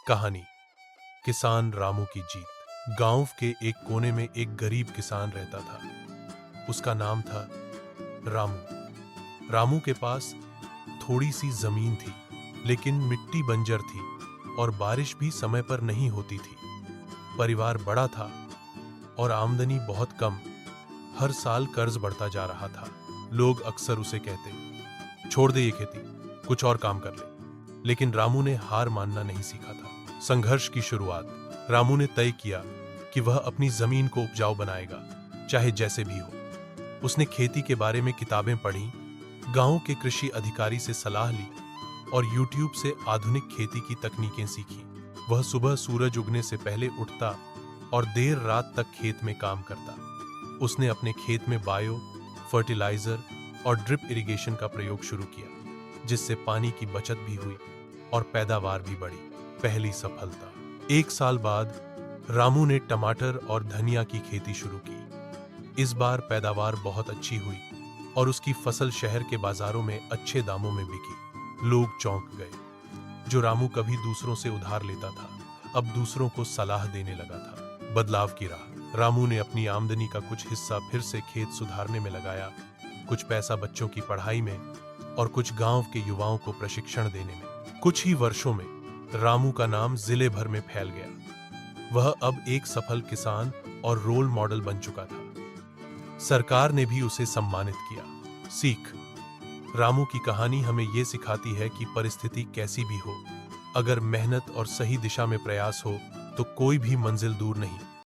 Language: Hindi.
कहानी किसान रामू की जीत। गांव के एक कोने में एक गरीब किसान रहता था। उसका नाम था रामू। रामू के पास थोड़ी सी जमीन थी, लेकिन मिट्टी बंजर थी और बारिश भी समय पर नहीं होती थी। परिवार बड़ा था और आमदनी बहुत कम। हर साल कर्ज बढ़ता जा रहा था। लोग अक्सर उसे कहते, छोड़ दे ये खेती, कुछ और काम कर ले। लेकिन रामू ने हार मानना नहीं सीखा था। संघर्ष की शुरुआत। रामू ने तय किया कि वह अपनी जमीन को उपजाऊ बनाएगा, चाहे जैसे भी हो। उसने खेती के बारे में किताबें पढ़ी, गांव के कृषि अधिकारी से सलाह ली और YouTube से आधुनिक खेती की तकनीकें सीखी। वह सुबह सूरज उगने से पहले उठता और देर रात तक खेत में काम करता। उसने अपने खेत में बायो फर्टिलाइजर और ड्रिप इरिगेशन का प्रयोग शुरू किया, जिससे पानी की बचत भी हुई और पैदावार भी बढ़ी। पहली सफलता। 1 साल बाद रामू ने टमाटर और धनिया की खेती शुरू की। इस बार पैदावार बहुत अच्छी हुई और उसकी फसल शहर के बाजारों में अच्छे दामों में बिकी। लोग चौंक गए। जो रामू कभी दूसरों से उधार लेता था, अब दूसरों को सलाह देने लगा था। बदलाव की राह। रामू ने अपनी आमदनी का कुछ हिस्सा फिर से खेत सुधारने में लगाया, कुछ पैसा बच्चों की पढ़ाई में और कुछ गांव के युवाओं को प्रशिक्षण देने में। कुछ ही वर्षों में रामू का नाम जिले भर में फैल गया। वह अब एक सफल किसान और रोल मॉडल बन चुका था। सरकार ने भी उसे सम्मानित किया। सीख। रामू की कहानी हमें यह सिखाती है कि परिस्थिति कैसी भी हो, अगर मेहनत और सही दिशा में प्रयास हो तो कोई भी मंजिल दूर नहीं।